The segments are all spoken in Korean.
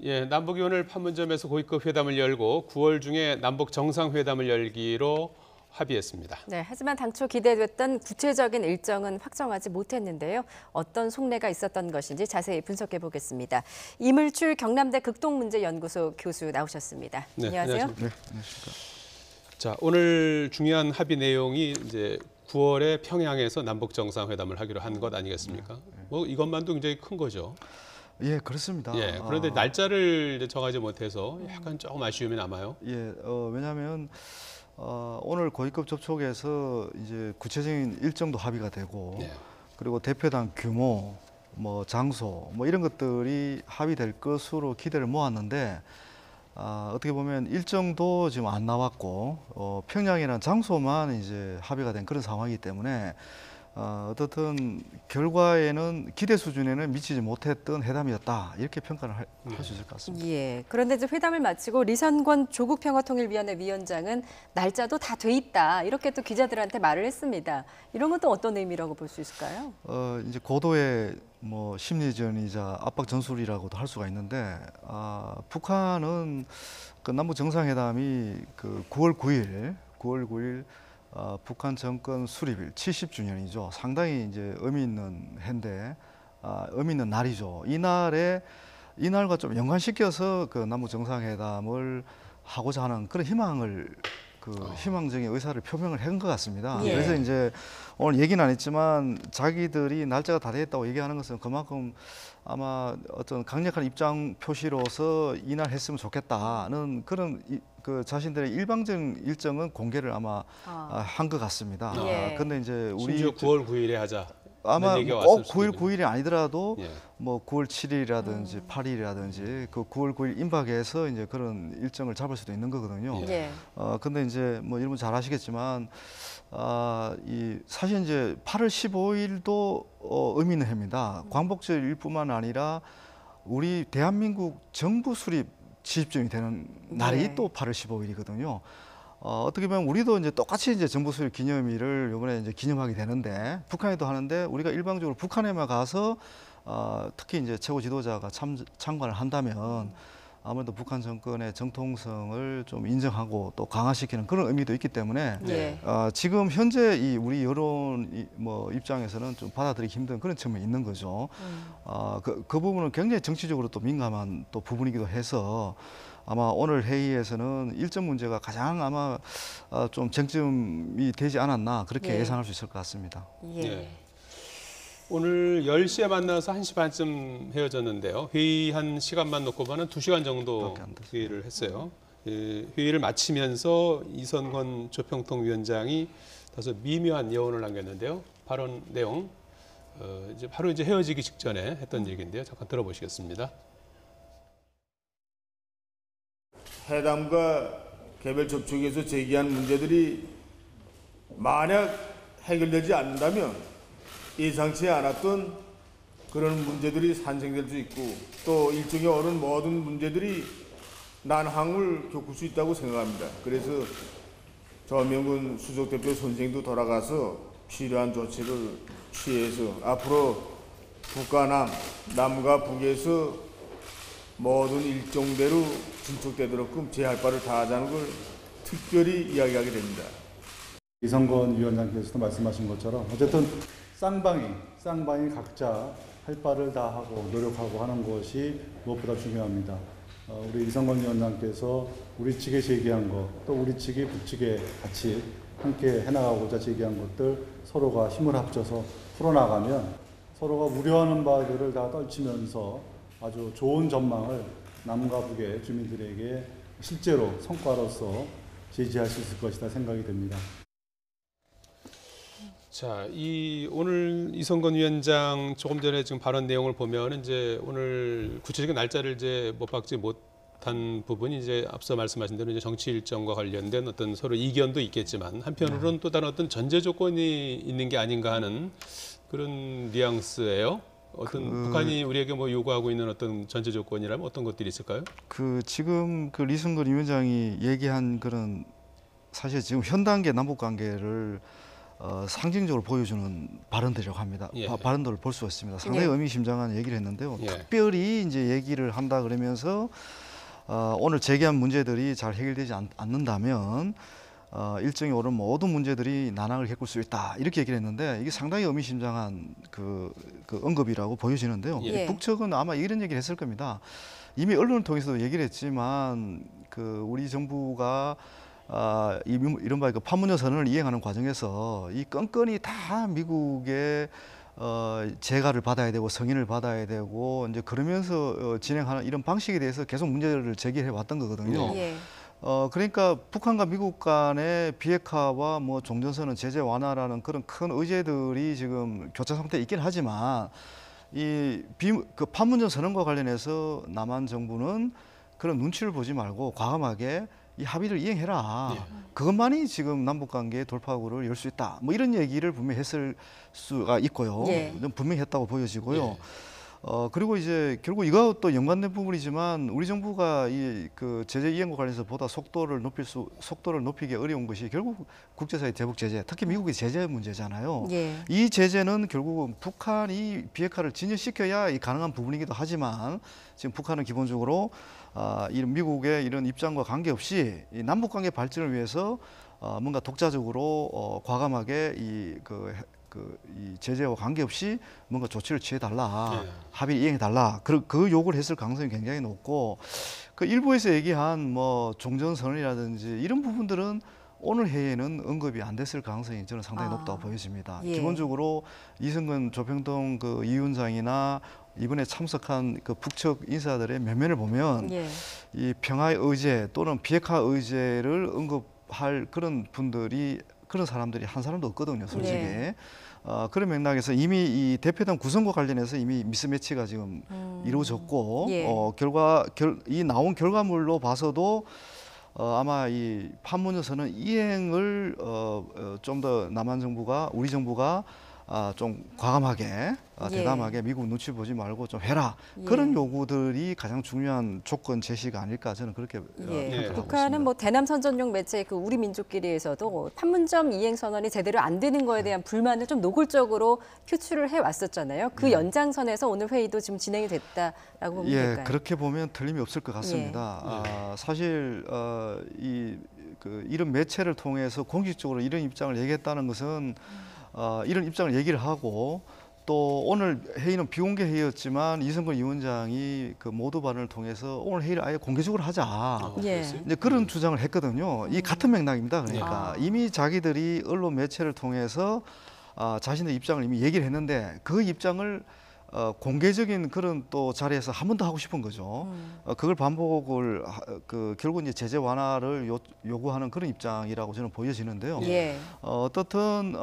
예, 남북이 오늘 판문점에서 고위급 회담을 열고 9월 중에 남북 정상회담을 열기로 합의했습니다. 네, 하지만 당초 기대됐던 구체적인 일정은 확정하지 못했는데요. 어떤 속내가 있었던 것인지 자세히 분석해 보겠습니다. 이물출 경남대 극동문제연구소 교수 나오셨습니다. 네, 안녕하세요. 안녕하십니까. 네, 안녕하십니까. 자, 오늘 중요한 합의 내용이 이제 9월에 평양에서 남북 정상회담을 하기로 한 것 아니겠습니까? 뭐 이것만도 굉장히 큰 거죠. 예, 그렇습니다. 예, 그런데 날짜를 이제 정하지 못해서 약간 조금 아쉬움이 남아요. 예, 왜냐하면 오늘 고위급 접촉에서 이제 구체적인 일정도 합의가 되고, 예. 그리고 대표단 규모, 뭐 장소, 뭐 이런 것들이 합의될 것으로 기대를 모았는데, 어떻게 보면 일정도 지금 안 나왔고, 평양이라는 장소만 이제 합의가 된 그런 상황이기 때문에. 어떻든 결과에는 기대 수준에는 미치지 못했던 회담이었다, 이렇게 평가를 할 수 있을 것 같습니다. 예. 그런데 이제 회담을 마치고 리선권 조국평화통일위원회 위원장은 날짜도 다 돼 있다, 이렇게 또 기자들한테 말을 했습니다. 이런 것도 어떤 의미라고 볼 수 있을까요? 이제 고도의 뭐 심리전이자 압박 전술이라고도 할 수가 있는데, 북한은 그 남북 정상회담이 그 9월 9일 북한 정권 수립일 70주년이죠. 상당히 이제 의미 있는 해인데, 의미 있는 날이죠. 이날과 좀 연관시켜서 그 남북 정상회담을 하고자 하는 그런 희망적인 의사를 표명을 한 것 같습니다. 예. 그래서 이제 오늘 얘기는 안 했지만 자기들이 날짜가 다 됐다고 얘기하는 것은 그만큼 아마 어떤 강력한 입장 표시로서 이날 했으면 좋겠다는 그런 그 자신들의 일방적인 일정은 공개를 아마 한 것 같습니다. 예. 근데 이제 우리 심지어 9월 9일에 하자. 아마 꼭 9일 9일이 아니더라도 예. 뭐 9월 7일이라든지 8일이라든지 그 9월 9일 임박해서 이제 그런 일정을 잡을 수도 있는 거거든요. 예. 근데 이제 뭐 여러분 잘 아시겠지만 사실 이제 8월 15일도 의미 있는 해입니다. 광복절일뿐만 아니라 우리 대한민국 정부 수립 70주년이 되는 날이 또 8월 15일이거든요. 어떻게 보면 우리도 이제 똑같이 이제 정부 수립 기념일을 이번에 이제 기념하게 되는데, 북한에도 하는데 우리가 일방적으로 북한에만 가서 특히 이제 최고 지도자가 참관을 한다면 아무래도 북한 정권의 정통성을 좀 인정하고 또 강화시키는 그런 의미도 있기 때문에 지금 현재 이 우리 여론 뭐 입장에서는 좀 받아들이기 힘든 그런 측면이 있는 거죠. 그 부분은 굉장히 정치적으로 또 민감한 또 부분이기도 해서 아마 오늘 회의에서는 일정 문제가 가장 아마 좀 쟁점이 되지 않았나, 그렇게 예상할 수 있을 것 같습니다. 예. 오늘 10시에 만나서 1시 반쯤 헤어졌는데요. 회의한 시간만 놓고 보면 2시간 정도 회의를 했어요. 회의를 마치면서 이선권 조평통위원장이 다소 미묘한 여운을 남겼는데요. 발언 내용 이제 바로 이제 헤어지기 직전에 했던 얘기인데요. 잠깐 들어보시겠습니다. 회담과 개별 접촉에서 제기한 문제들이 만약 해결되지 않는다면 예상치 않았던 그런 문제들이 산생될 수 있고, 또 일종의 어른 모든 문제들이 난항을 겪을 수 있다고 생각합니다. 그래서 전명근 수석대표 선생도 돌아가서 필요한 조치를 취해서 앞으로 북과 남과 북에서 모든 일정대로 진척되도록끔 제 할 바를 다하자는 걸 특별히 이야기하게 됩니다. 이선권 위원장께서도 말씀하신 것처럼 어쨌든 쌍방이 각자 할 바를 다하고 노력하고 하는 것이 무엇보다 중요합니다. 우리 이선권 위원장께서 우리 측에 제기한 것, 또 우리 측이 북측에 같이 함께 해나가고자 제기한 것들 서로가 힘을 합쳐서 풀어나가면 서로가 우려하는 바들을 다 떨치면서 아주 좋은 전망을 남과 북의 주민들에게 실제로 성과로서 제시할 수 있을 것이다 생각이 됩니다. 자, 오늘 이선권 위원장 조금 전에 지금 발언 내용을 보면 이제 오늘 구체적인 날짜를 이제 못 박지 못한 부분이 이제 앞서 말씀하신 대로 이제 정치 일정과 관련된 어떤 서로 이견도 있겠지만, 한편으로는 또 다른 어떤 전제 조건이 있는 게 아닌가 하는 그런 뉘앙스예요. 북한이 우리에게 뭐 요구하고 있는 어떤 전제 조건이라면 어떤 것들이 있을까요? 지금 그 리선권 위원장이 얘기한 그런, 사실 지금 현 단계 남북 관계를 상징적으로 보여주는 발언들이라고 합니다. 예. 발언들을 볼 수가 있습니다. 상당히 예. 의미심장한 얘기를 했는데요. 예. 특별히 이제 얘기를 한다 그러면서 오늘 제기한 문제들이 잘 해결되지 않는다면 일정이 오른 모든 문제들이 난항을 겪을 수 있다 이렇게 얘기를 했는데 이게 상당히 의미심장한 그 언급이라고 보여지는데요. 예. 북측은 아마 이런 얘기를 했을 겁니다. 이미 언론을 통해서도 얘기를 했지만 우리 정부가 이른바 그 판문점 선언을 이행하는 과정에서 이 건건이 다 미국의 재가를 받아야 되고 승인을 받아야 되고 이제 그러면서 진행하는 이런 방식에 대해서 계속 문제를 제기해 왔던 거거든요. 예. 그러니까 북한과 미국 간의 비핵화와 뭐 종전선언 제재 완화라는 그런 큰 의제들이 지금 교차 상태에 있긴 하지만 그 판문점 선언과 관련해서 남한 정부는 그런 눈치를 보지 말고 과감하게 이 합의를 이행해라. 예. 그것만이 지금 남북 관계의 돌파구를 열 수 있다. 뭐 이런 얘기를 분명히 했을 수가 있고요. 예. 분명히 했다고 보여지고요. 예. 그리고 이제 결국 이것도 연관된 부분이지만 우리 정부가 그 제재 이행과 관련해서 보다 속도를 높이기 어려운 것이 결국 국제사회 대북 제재, 특히 미국의 제재 문제잖아요. 예. 이 제재는 결국은 북한이 비핵화를 진전시켜야 가능한 부분이기도 하지만 지금 북한은 기본적으로 이런 미국의 이런 입장과 관계없이 이 남북 관계 발전을 위해서 뭔가 독자적으로 과감하게 이 제재와 관계없이 뭔가 조치를 취해달라, 네. 합의를 이행해달라. 그 요구를 했을 가능성이 굉장히 높고 그 일부에서 얘기한 뭐 종전선언이라든지 이런 부분들은 오늘 회의에는 언급이 안 됐을 가능성이 저는 상당히 높다고 보여집니다. 예. 기본적으로 이승근 조평동 그 이 위원장이나 이번에 참석한 그 북측 인사들의 면면을 보면 예. 이 평화의 의제 또는 비핵화 의제를 언급할 그런 사람들이 한 사람도 없거든요, 솔직히. 네. 그런 맥락에서 이미 이 대표단 구성과 관련해서 이미 미스매치가 지금 이루어졌고 예. 이 나온 결과물로 봐서도 아마 이 판문점 선언 이행을 좀 더 남한 정부가 우리 정부가 좀 과감하게 예. 대담하게 미국 눈치 보지 말고 좀 해라. 예. 그런 요구들이 가장 중요한 조건 제시가 아닐까 저는 그렇게 예. 평가를 하고 북한은 있습니다. 뭐 대남 선전용 매체 그 우리 민족끼리에서도 판문점 이행 선언이 제대로 안 되는 거에 대한 불만을 좀 노골적으로 표출을 해 왔었잖아요. 그 연장선에서 오늘 회의도 지금 진행이 됐다라고 보면 예, 될까요? 그렇게 보면 틀림이 없을 것 같습니다. 사실 이런 매체를 통해서 공식적으로 이런 입장을 얘기했다는 것은 이런 입장을 얘기를 하고 또 오늘 회의는 비공개 회의였지만 이승근 위원장이 그 모두 발언을 통해서 오늘 회의를 아예 공개적으로 하자. 예. 이제 그런 주장을 했거든요. 이 같은 맥락입니다. 그러니까 이미 자기들이 언론 매체를 통해서 자신의 입장을 이미 얘기를 했는데 그 입장을 공개적인 그런 또 자리에서 한 번 더 하고 싶은 거죠. 그걸 반복을 결국 이제 제재 완화를 요구하는 그런 입장이라고 저는 보여지는데요. 예. 어떻든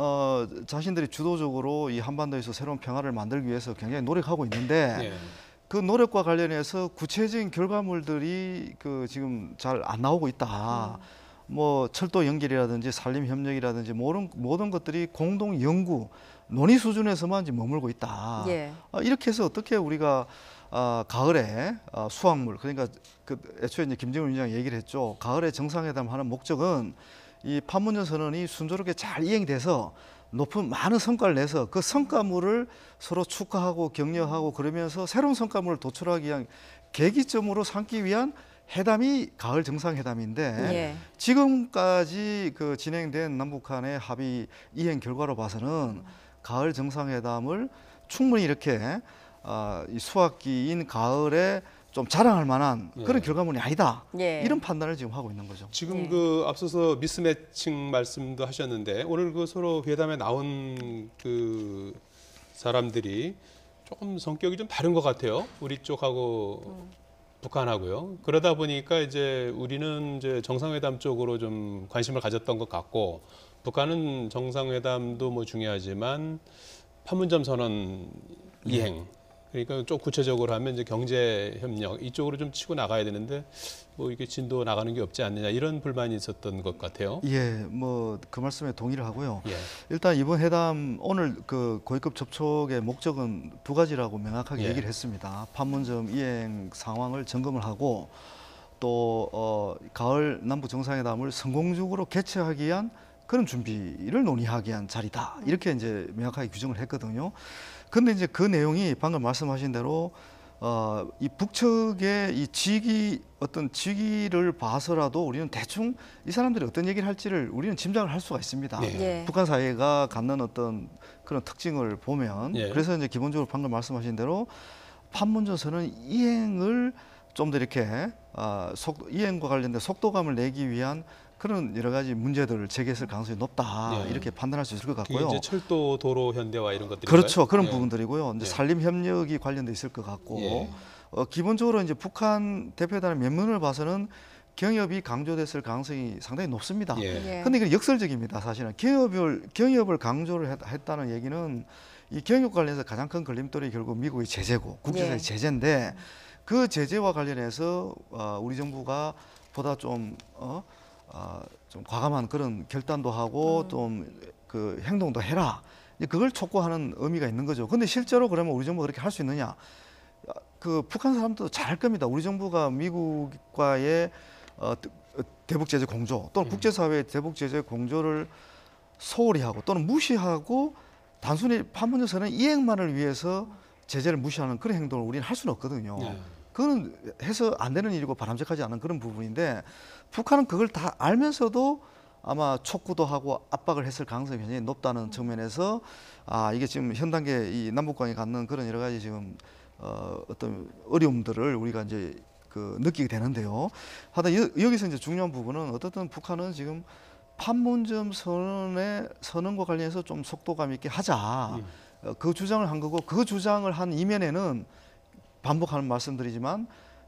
자신들이 주도적으로 이 한반도에서 새로운 평화를 만들기 위해서 굉장히 노력하고 있는데 예. 그 노력과 관련해서 구체적인 결과물들이 지금 잘 안 나오고 있다. 뭐 철도 연결이라든지 산림 협력이라든지 모든 것들이 공동 연구 논의 수준에서만 지금 머물고 있다. 예. 이렇게 해서 어떻게 우리가 가을에 수확물 그러니까 애초에 이제 김정은 위원장이 얘기를 했죠. 가을에 정상회담 하는 목적은 이 판문점 선언이 순조롭게 잘 이행돼서 많은 성과를 내서 그 성과물을 서로 축하하고 격려하고 그러면서 새로운 성과물을 도출하기 위한 계기점으로 삼기 위한 회담이 가을 정상회담인데 예. 지금까지 진행된 남북 간의 합의 이행 결과로 봐서는 가을 정상회담을 충분히 이렇게 이 수학기인 가을에 좀 자랑할 만한 그런 결과물이 아니다. 예. 이런 판단을 지금 하고 있는 거죠. 지금 네. 앞서서 미스매칭 말씀도 하셨는데 오늘 서로 회담에 나온 사람들이 조금 성격이 좀 다른 것 같아요. 우리 쪽하고 북한하고요. 그러다 보니까 이제 우리는 이제 정상회담 쪽으로 좀 관심을 가졌던 것 같고 북한은 정상회담도 뭐 중요하지만 판문점 선언 이행 그러니까 좀 구체적으로 하면 이제 경제 협력 이쪽으로 좀 치고 나가야 되는데 뭐 이게 진도 나가는 게 없지 않느냐 이런 불만이 있었던 것 같아요. 예, 뭐 그 말씀에 동의를 하고요. 예. 일단 이번 회담 오늘 고위급 접촉의 목적은 두 가지라고 명확하게 예. 얘기를 했습니다. 판문점 이행 상황을 점검을 하고 또 가을 남북 정상회담을 성공적으로 개최하기 위한 그런 준비를 논의하기 위한 자리다. 이렇게 이제 명확하게 규정을 했거든요. 근데 이제 그 내용이 방금 말씀하신 대로 이 북측의 이 어떤 직위를 봐서라도 우리는 대충 이 사람들이 어떤 얘기를 할지를 우리는 짐작을 할 수가 있습니다. 네. 예. 북한 사회가 갖는 어떤 그런 특징을 보면 예. 그래서 이제 기본적으로 방금 말씀하신 대로 판문점 선언 이행을 좀 더 이렇게 이행과 관련된 속도감을 내기 위한 그런 여러 가지 문제들을 제기했을 가능성이 높다 예. 이렇게 판단할 수 있을 것 그게 같고요. 이제 철도, 도로, 현대화 이런 것들이 그렇죠. 그런 부분들이고요. 이제 예. 산림 협력이 관련돼 있을 것 같고 예. 기본적으로 이제 북한 대표단의 면면을 봐서는 경협이 강조됐을 가능성이 상당히 높습니다. 예. 근데 이게 역설적입니다. 사실은 경협을 강조를 했다는 얘기는 이 경협 관련해서 가장 큰 걸림돌이 결국 미국의 제재고 국제사회 예. 제재인데 그 제재와 관련해서 우리 정부가 보다 좀 과감한 그런 결단도 하고 좀 그 행동도 해라. 그걸 촉구하는 의미가 있는 거죠. 근데 실제로 그러면 우리 정부가 그렇게 할 수 있느냐? 그 북한 사람도 잘 알 겁니다. 우리 정부가 미국과의 대북 제재 공조 또는 국제사회의 대북 제재 공조를 소홀히 하고 또는 무시하고 단순히 판문점 선언 이행만을 위해서 제재를 무시하는 그런 행동을 우리는 할 수는 없거든요. 네. 그건 해서 안 되는 일이고 바람직하지 않은 그런 부분인데 북한은 그걸 다 알면서도 아마 촉구도 하고 압박을 했을 가능성이 굉장히 높다는 측면에서 이게 지금 현 단계 이 남북관이 갖는 그런 여러 가지 지금 어떤 어려움들을 우리가 이제 느끼게 되는데요. 하여튼 여기서 이제 중요한 부분은 어떻든 북한은 지금 판문점 선언과 관련해서 좀 속도감 있게 하자. 그 주장을 한 거고 그 주장을 한 이면에는 반복하는 말씀드리지만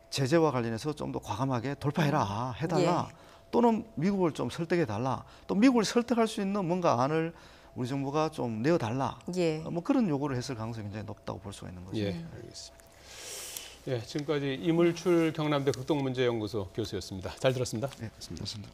제재와 관련해서 좀 더 과감하게 돌파해라, 해달라. 또는 미국을 좀 설득해달라. 또 미국을 설득할 수 있는 뭔가 안을 우리 정부가 좀 내어달라. 예. 뭐 그런 요구를 했을 가능성이 굉장히 높다고 볼 수가 있는 거죠. 예, 알겠습니다. 예, 지금까지 이물출 경남대 극동문제연구소 교수였습니다. 잘 들었습니다. 네, 맞습니다.